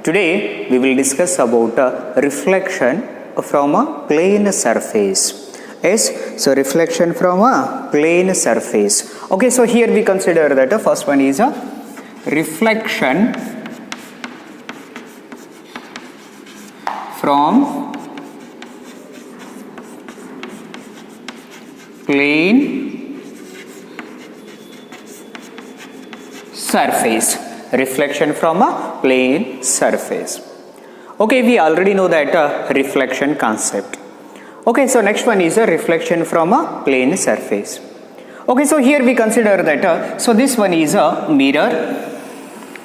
Today we will discuss about reflection from a plane surface. Yes, so reflection from a plane surface. Okay, so here we consider that the first one is a reflection from plane surface. Reflection from a plane surface. Okay, we already know that reflection concept. Okay, so next one is a reflection from a plane surface. Okay, so here we consider that so this one is a mirror.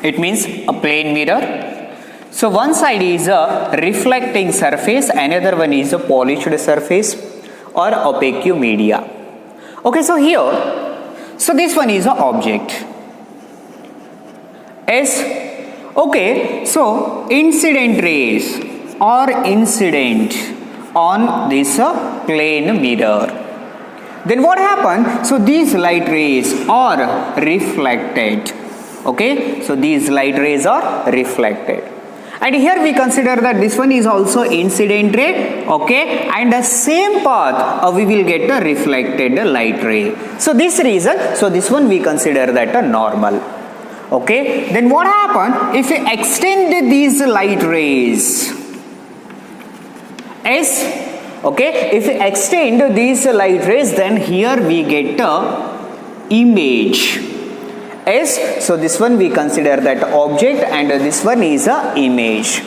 It means a plane mirror. So one side is a reflecting surface, another one is a polished surface or opaque media. Okay, so here, so this one is an object. Yes. Okay, so incident rays or incident on this plane mirror. Then what happened? So these light rays are reflected. Okay, so these light rays are reflected. And here we consider that this one is also incident ray. Okay, and the same path we will get a reflected light ray. So this reason, so this one we consider that a normal. Okay, then what happened if we extend these light rays? Yes, okay, if we extend these light rays, then here we get a image. Yes, so this one we consider that object and this one is a image.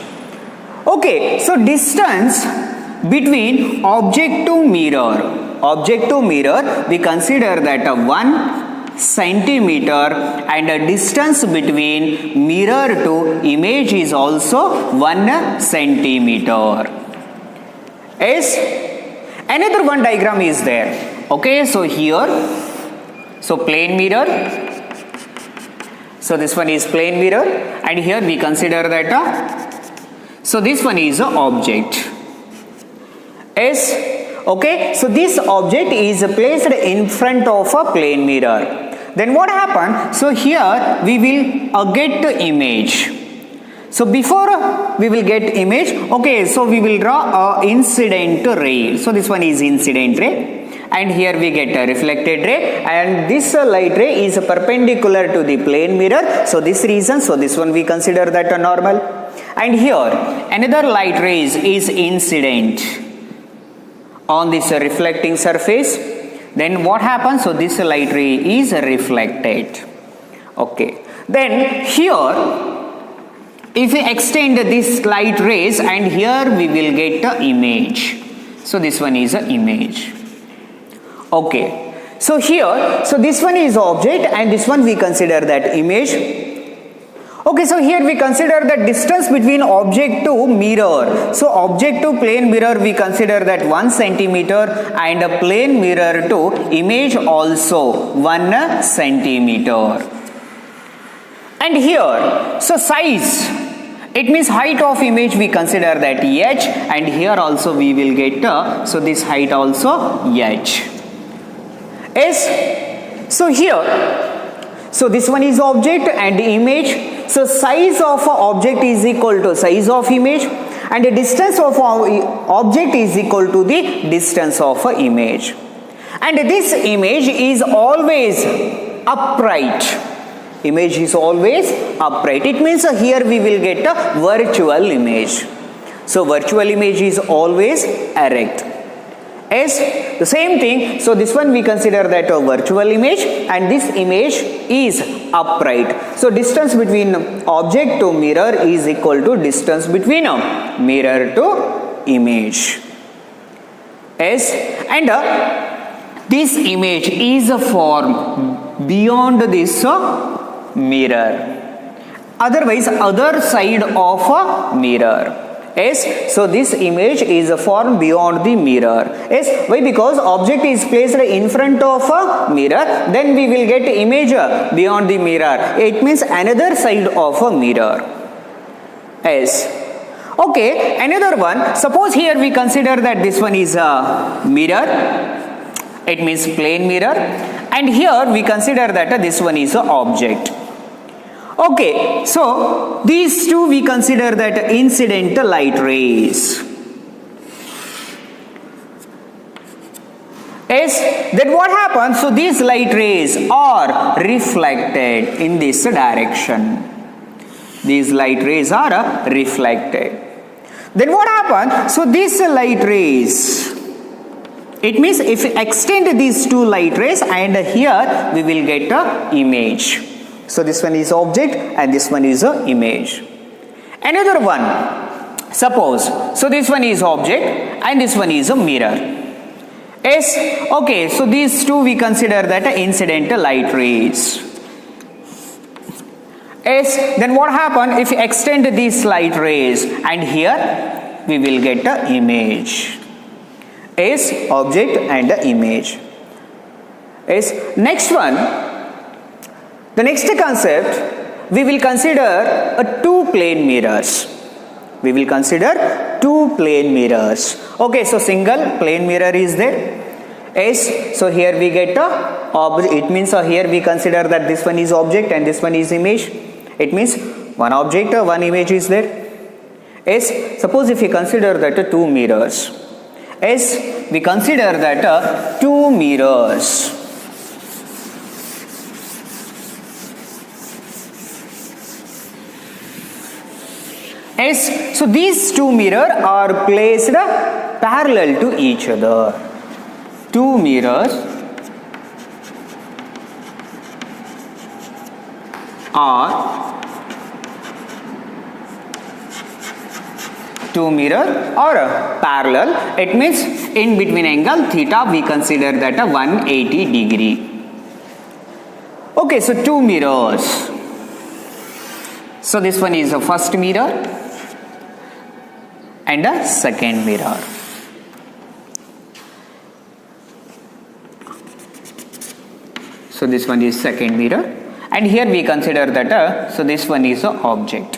Okay, so distance between object to mirror we consider that 1 centimeter, and the distance between mirror to image is also 1 centimeter. Yes, another one diagram is there. Okay, so here, so plane mirror, so this one is plane mirror, and here we consider that so this one is a object. Yes, okay, so this object is placed in front of a plane mirror. Then what happened? So here we will get the image. So before we will get image, okay, so we will draw a incident ray. So this one is incident ray, and here we get a reflected ray, and this light ray is perpendicular to the plane mirror. So this reason, so this one we consider that a normal. And here another light rays is incident on this reflecting surface. Then what happens? So this light ray is reflected. Okay, then here if we extend this light rays, and here we will get the image. So this one is an image. Okay, so here, so this one is object and this one we consider that image. Okay, so here we consider the distance between object to mirror. So object to plane mirror we consider that 1 centimeter, and a plane mirror to image also 1 centimeter. And here, so size, it means height of image we consider that h, and here also we will get so this height also h. Yes, so here, so this one is object and image. So size of object is equal to size of image, and the distance of object is equal to the distance of image. And this image is always upright. Image is always upright. It means here we will get a virtual image. So virtual image is always erect. Yes, the same thing. So this one we consider that a virtual image, and this image is upright. So distance between object to mirror is equal to distance between mirror to image. Yes, and this image is formed beyond this mirror, otherwise other side of a mirror. Yes, so this image is formed beyond the mirror. Yes, why? Because object is placed in front of a mirror, then we will get image beyond the mirror. It means another side of a mirror. Yes. Okay, another one. Suppose here we consider that this one is a mirror. It means plane mirror, and here we consider that this one is a object. Okay, so these two we consider that incident light rays. Yes, then what happens? So these light rays are reflected in this direction. These light rays are reflected. Then what happens? So these light rays, it means if we extend these two light rays, and here we will get a image. So this one is object and this one is a image. Another one, suppose, so this one is object and this one is a mirror. Yes, okay, so these two we consider that incident light rays. Yes, then what happens if we extend these light rays, and here we will get the image. Yes, object and the image. Yes, next one, the next concept, we will consider a two plane mirrors. We will consider two plane mirrors. Okay, so single plane mirror is there. Yes, so here we get a object. It means here we consider that this one is object and this one is image. It means one object, one image is there. Yes, suppose if we consider that two mirrors. Yes, we consider that two mirrors. Yes, so these two mirrors are placed parallel to each other. Two mirrors are parallel. It means in between angle theta we consider that a 180 degree. Okay, so two mirrors. So this one is the first mirror and a second mirror. So this one is second mirror, and here we consider that so this one is an object.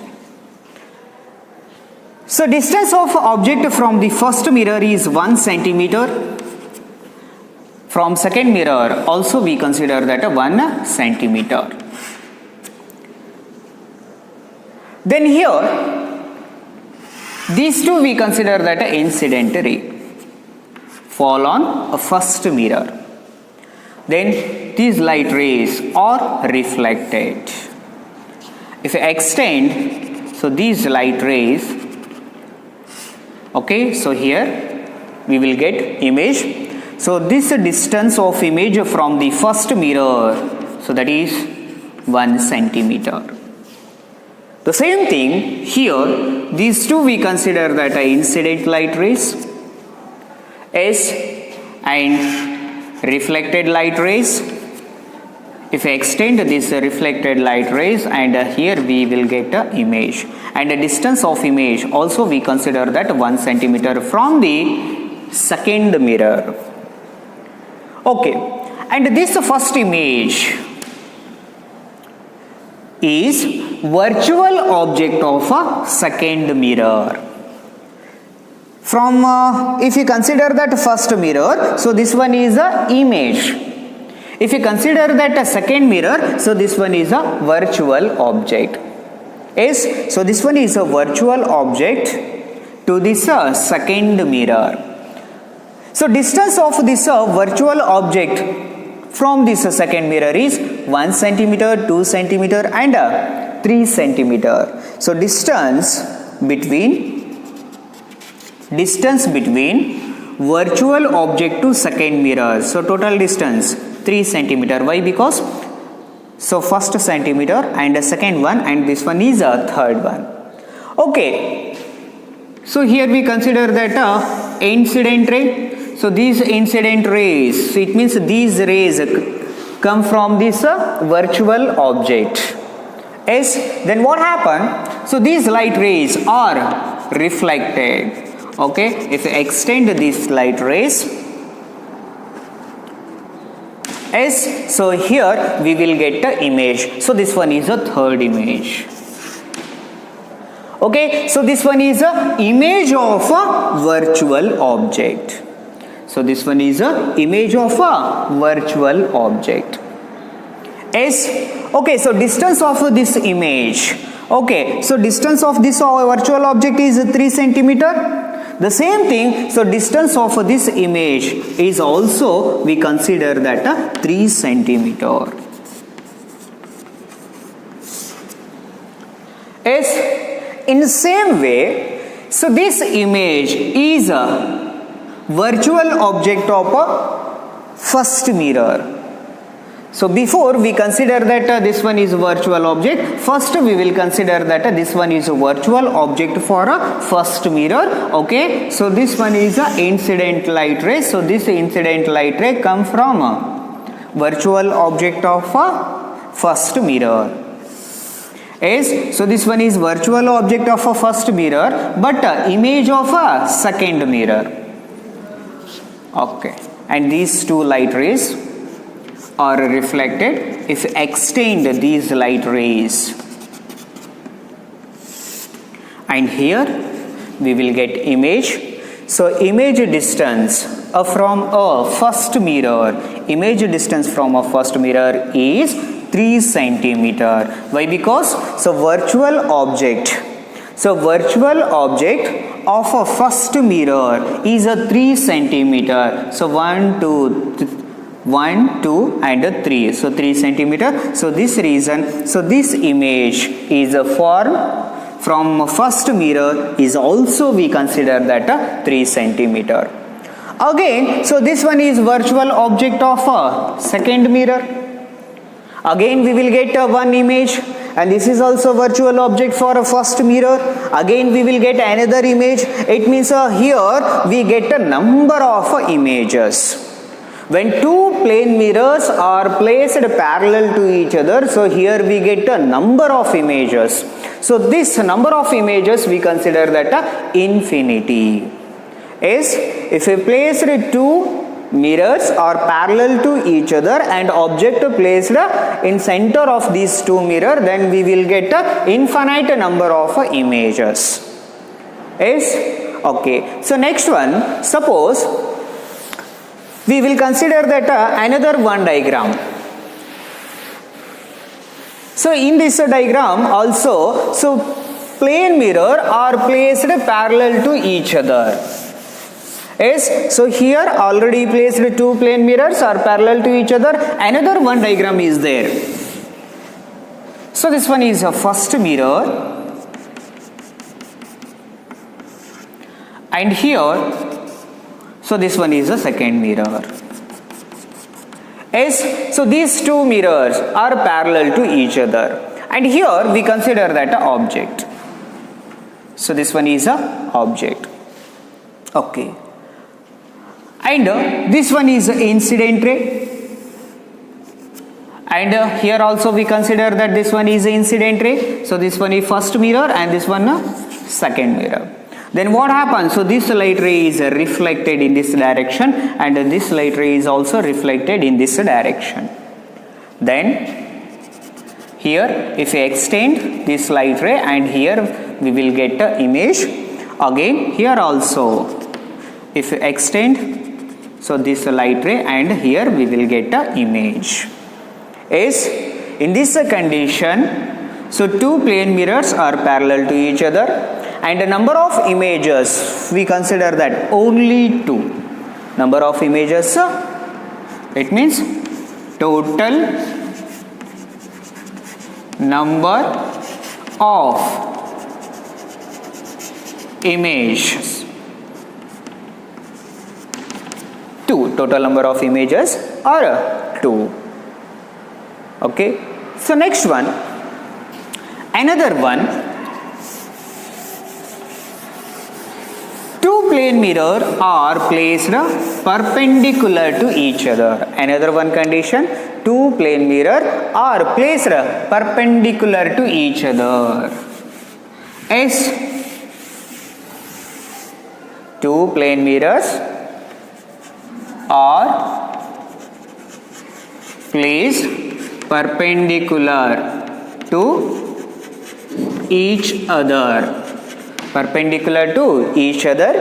So distance of object from the first mirror is 1 centimeter. From second mirror also we consider that 1 centimeter. Then here these two we consider that incident ray fall on a first mirror. Then these light rays are reflected. If I extend, so these light rays, okay, so here we will get image. So this distance of image from the first mirror, so that is 1 centimeter. The same thing here, these two we consider that incident light rays, S, and reflected light rays. If I extend this reflected light rays, and here we will get an image, and the distance of image also we consider that 1 centimeter from the second mirror. Okay, and this first image is virtual object of a second mirror. From if you consider that first mirror, so this one is a image. If you consider that a second mirror, so this one is a virtual object. Yes, so this one is a virtual object to this second mirror. So distance of this virtual object from this second mirror is 1 centimeter, 2 centimeter and 3 centimeter. So distance between virtual object to second mirror. So total distance 3 centimeter. Why? Because so first centimeter and the second one, and this one is a third one. Okay. So here we consider that incident ray. So these incident rays, so it means these rays come from this virtual object. Yes. Then what happened? So these light rays are reflected. Okay. If I extend these light rays, yes, so here we will get the image. So this one is a third image. Okay, so this one is a image of a virtual object. So this one is a image of a virtual object. Yes, okay, so distance of this image, okay, so distance of this virtual object is 3 centimeter. The same thing, so distance of this image is also, we consider that 3 centimeter. Yes, in the same way, so this image is a virtual object of a first mirror. So before we consider that this one is a virtual object, first we will consider that this one is a virtual object for a first mirror. Okay, so this one is a incident light ray. So this incident light ray come from a virtual object of a first mirror. Yes, so this one is virtual object of a first mirror, but image of a second mirror. Okay, and these two light rays are reflected if extend these light rays, and here we will get image. So image distance from a first mirror, image distance from a first mirror is 3 centimeter. Why? Because so virtual object of a first mirror is a 3 centimeter. So 1, 2 and 3, so 3 centimeter. So this reason, so this image is a form from first mirror is also we consider that 3 centimeter. Again, so this one is virtual object of a second mirror. Again we will get one image, and this is also virtual object for a first mirror. Again we will get another image. It means here we get a number of images. When two plane mirrors are placed parallel to each other, so here we get a number of images. So this number of images we consider that infinity. Yes, if we place two mirrors are parallel to each other and object placed in center of these two mirrors, then we will get a infinite number of images. Yes, okay. So next one, suppose we will consider that another one diagram. So in this diagram also, so plane mirror are placed parallel to each other. Yes, so here already placed two plane mirrors are parallel to each other. Another one diagram is there. So this one is a first mirror, and here, so this one is a second mirror. Yes, so these two mirrors are parallel to each other, and here we consider that an object. So this one is a object. Okay. And this one is incident ray, and here also we consider that this one is incident ray. So this one is first mirror and this one second mirror. Then what happens? So this light ray is reflected in this direction, and this light ray is also reflected in this direction. Then here if we extend this light ray, and here we will get the image. Again here also if we extend, so this light ray, and here we will get the image. Yes, in this condition, so two plane mirrors are parallel to each other, and the number of images we consider that only two. Number of images, it means total number of images. Two, total number of images are 2. Okay, so next one, another one, two plane mirror are placed perpendicular to each other. Another one condition, two plane mirror are placed perpendicular to each other. Yes, two plane mirrors are placed perpendicular to each other. Perpendicular to each other,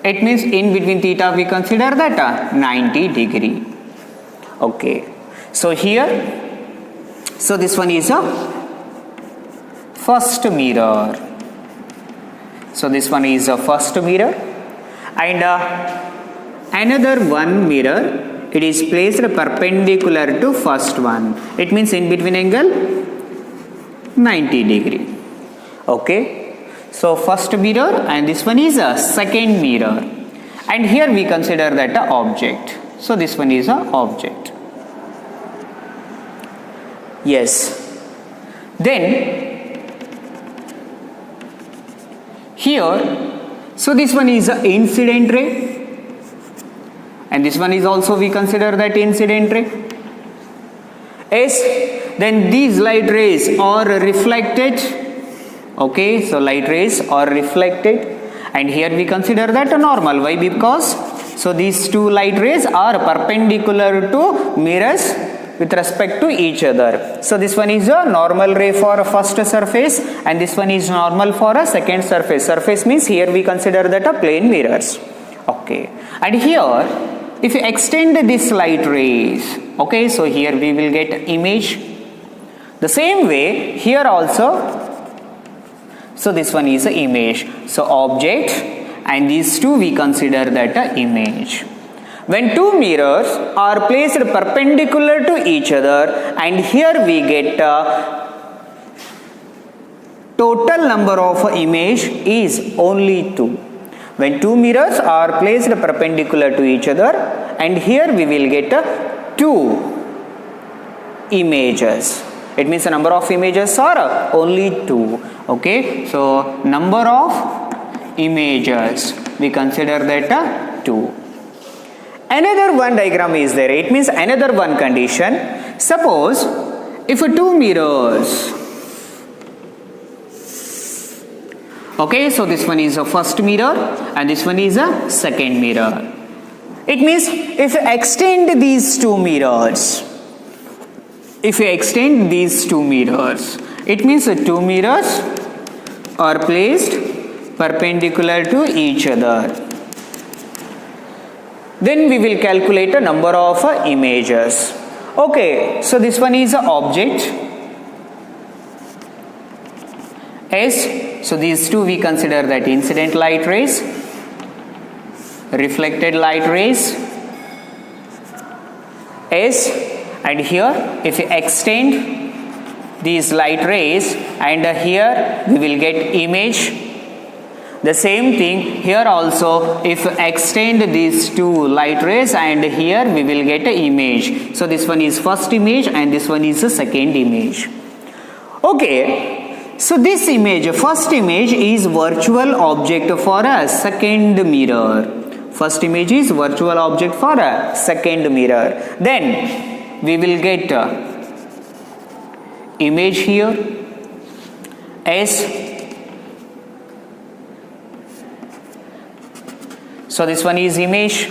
it means in between theta we consider that 90 degree. Okay, so here So this one is a first mirror. So this one is a first mirror, and another one mirror, it is placed perpendicular to first one. It means in between angle 90 degree. Okay, so first mirror, and this one is a second mirror, and here we consider that a object. So this one is a object. Yes. Then here, so this one is a incident ray, and this one is also we consider that incident ray. Yes. Then these light rays are reflected. Okay, so light rays are reflected, and here we consider that a normal. Why? Because so these two light rays are perpendicular to mirrors with respect to each other. So this one is a normal ray for a first surface, and this one is normal for a second surface. Surface means here we consider that a plane mirrors. Okay, and here if you extend this light rays, okay, so here we will get image. The same way here also, so this one is a image. So object, and these two we consider that a image. When two mirrors are placed perpendicular to each other, and here we get total number of image is only 2. When two mirrors are placed perpendicular to each other, and here we will get 2 images. It means the number of images are only 2. Okay, so number of images we consider that 2. Another one diagram is there. It means another one condition. Suppose if two mirrors, okay, so this one is a first mirror and this one is a second mirror. It means if you extend these two mirrors, it means the two mirrors are placed perpendicular to each other. Then we will calculate a number of images. Okay, so this one is an object S. So these two we consider that incident light rays, reflected light rays S, and here if you extend these light rays, and here we will get image. The same thing here also, if extend these two light rays, and here we will get an image. So this one is first image and this one is the second image. Okay, so this image, first image is virtual object for a second mirror. First image is virtual object for a second mirror. Then we will get image here S. So this one is image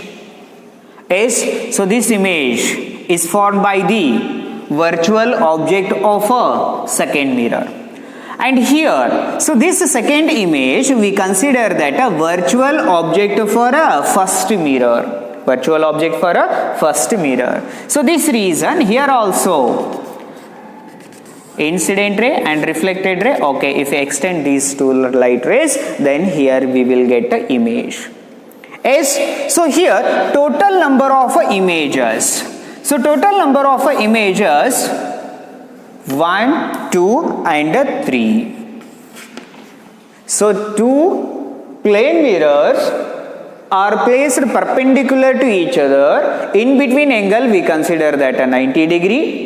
S. So this image is formed by the virtual object of a second mirror. And here, so this second image we consider that a virtual object for a first mirror. Virtual object for a first mirror. So this reason here also incident ray and reflected ray. Okay, if we extend these two light rays, then here we will get the image. Yes, so here total number of images. So total number of images 1, 2 and 3. So two plane mirrors are placed perpendicular to each other. In between angle we consider that a 90 degree.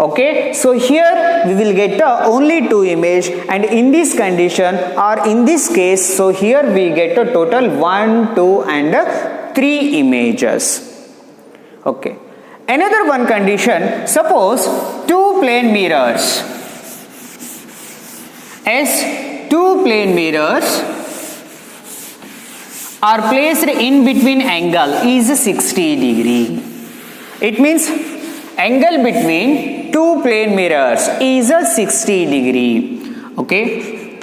Okay, so here we will get only 2 image, and in this condition or in this case, so here we get a total 1, 2 and 3 images. Okay, another one condition, suppose two plane mirrors S, two plane mirrors are placed in between angle is 60 degree. It means angle between two plane mirrors is a 60 degree. Okay,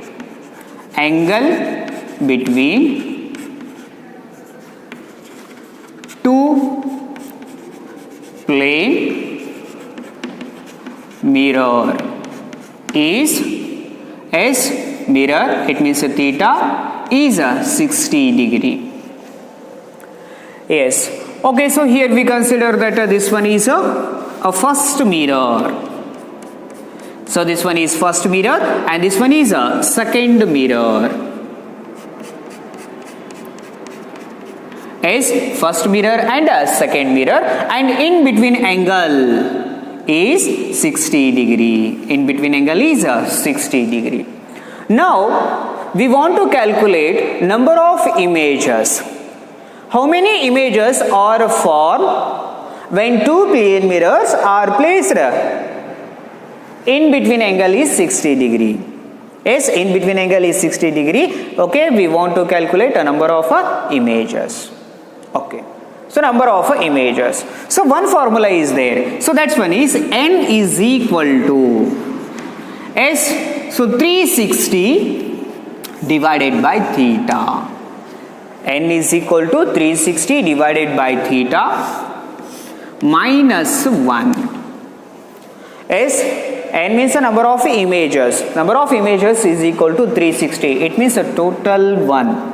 angle between two plane mirror is S mirror, it means theta is 60 degree. Yes, okay, so here we consider that this one is a first mirror. So this one is first mirror and this one is a second mirror. Is first mirror and a second mirror, and in between angle is 60 degree. In between angle is 60 degree. Now we want to calculate number of images. How many images are formed when two plane mirrors are placed in between angle is 60 degree? Yes, in between angle is 60 degree. Okay, we want to calculate a number of images. Okay, so number of images. So one formula is there. So that's one is n is equal to S. So 360 divided by theta. N is equal to 360 divided by theta minus 1. S. N means the number of images. Number of images is equal to 360. It means a total 1.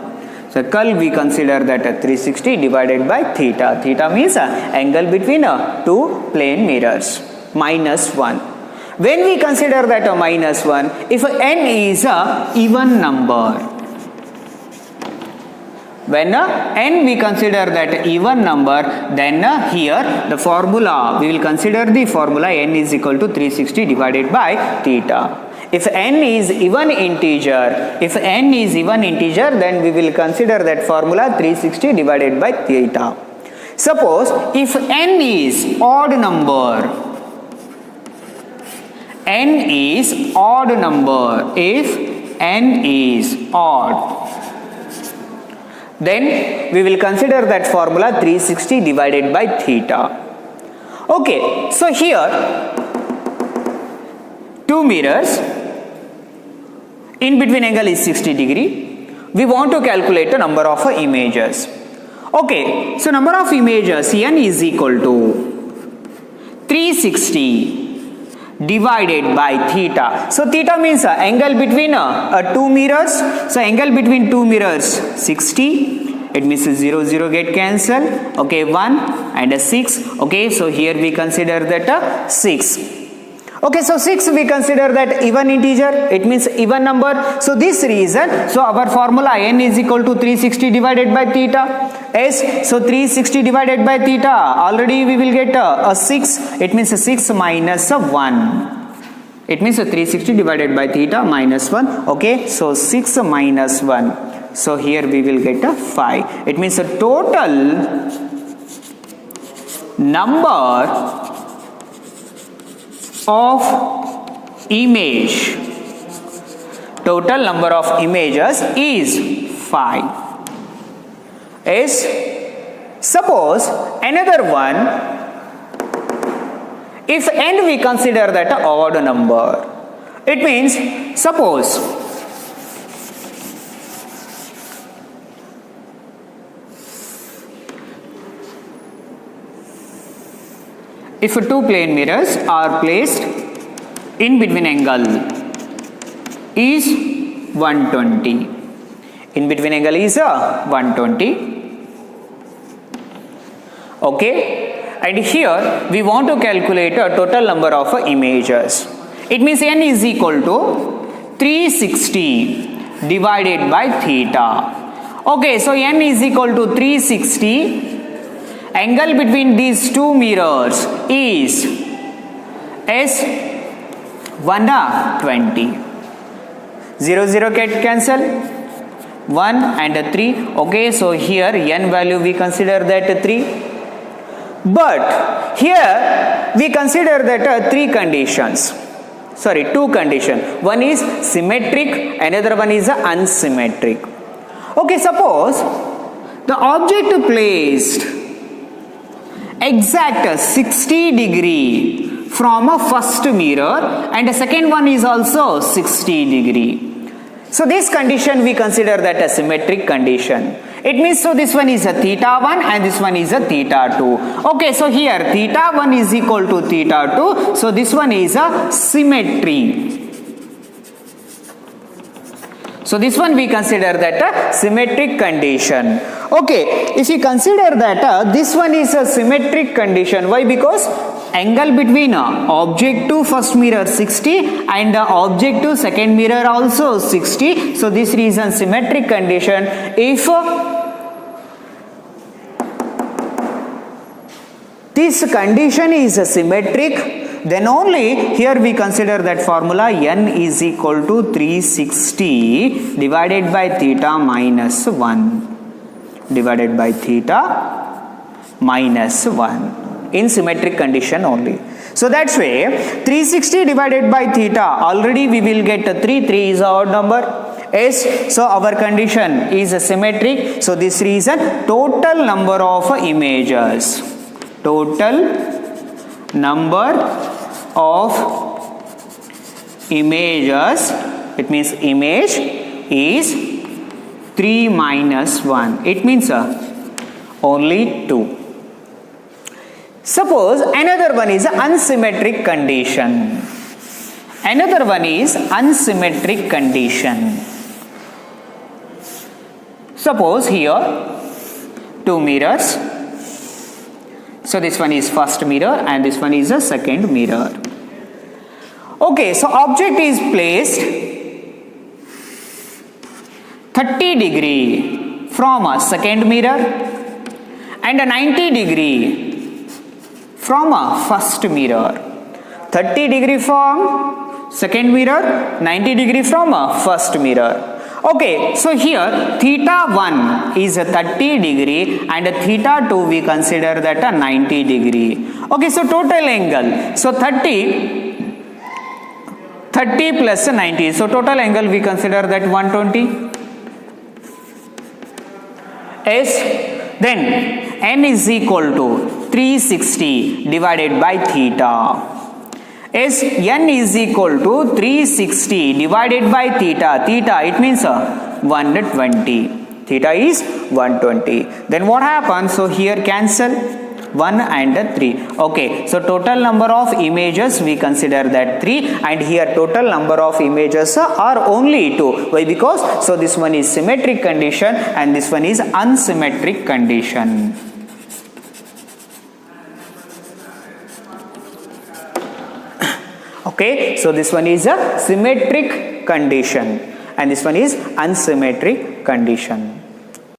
Circle we consider that 360 divided by theta. Theta means angle between two plane mirrors minus 1. When we consider that minus 1, if n is a even number, when n we consider that even number, then here the formula, we will consider the formula n is equal to 360 divided by theta. If n is even integer, then we will consider that formula 360 divided by theta. Suppose if n is odd number, if n is odd, then we will consider that formula 360 divided by theta. Okay, so here two mirrors, in between angle is 60 degree. We want to calculate the number of images. Okay, so number of images n is equal to 360 divided by theta. So theta means angle between two mirrors. So angle between two mirrors 60. It means 0 0 get cancelled. Okay, 1 and 6. Okay, so here we consider that 6. Okay, so 6 we consider that even integer, it means even number. So this reason, so our formula n is equal to 360 divided by theta. S, so 360 divided by theta, already we will get a 6, it means 6 minus 1. It means 360 divided by theta minus 1. Okay, so 6 minus 1. So here we will get a 5. It means a total number of image, total number of images is 5. Is suppose another one, if n we consider that an odd number, it means suppose if two plane mirrors are placed in between angle is 120. In between angle is 120. Okay, and here we want to calculate a total number of images. It means n is equal to 360 divided by theta. Okay, so n is equal to 360. Angle between these two mirrors is S 120. 0 0 get cancel, 1 and 3. Okay, so here n value we consider that 3. But here we consider that two conditions. One is symmetric, another one is unsymmetric. Okay, suppose the object placed exact 60 degree from a first mirror and the second one is also 60 degree. So this condition we consider that a symmetric condition. It means so this one is a theta 1 and this one is a theta 2. Okay, so here theta 1 is equal to theta 2. So this one is a symmetry. So this one we consider that a symmetric condition. Okay, if you consider that this one is a symmetric condition, why? Because angle between object to first mirror 60 and object to second mirror also 60. So this reason symmetric condition. If this condition is symmetric, then only here we consider that formula n is equal to 360 divided by theta minus 1 divided by theta minus 1 in symmetric condition only. So that's way 360 divided by theta, already we will get 3 is odd number. Yes, so our condition is symmetric. So this reason total number of images, it means image is 3 minus 1. It means only 2. Suppose another one is unsymmetric condition. Another one is unsymmetric condition. Suppose here 2 mirrors. So this one is first mirror and this one is a second mirror. Okay, so object is placed 30 degree from a second mirror and a 90 degree from a first mirror. 30 degree from second mirror, 90 degree from a first mirror. Okay, so here theta 1 is a 30 degree and theta 2 we consider that a 90 degree. Okay, so total angle. So 30 plus 90. So total angle we consider that 120. Yes, then n is equal to 360 divided by theta. Yes, n is equal to 360 divided by theta. Theta, it means 120. Theta is 120. Then what happens? So here cancel 1 and 3. Okay, so total number of images we consider that 3 and here total number of images are only 2. Why? Because so this one is symmetric condition and this one is unsymmetric condition. Okay, so this one is a symmetric condition and this one is unsymmetric condition.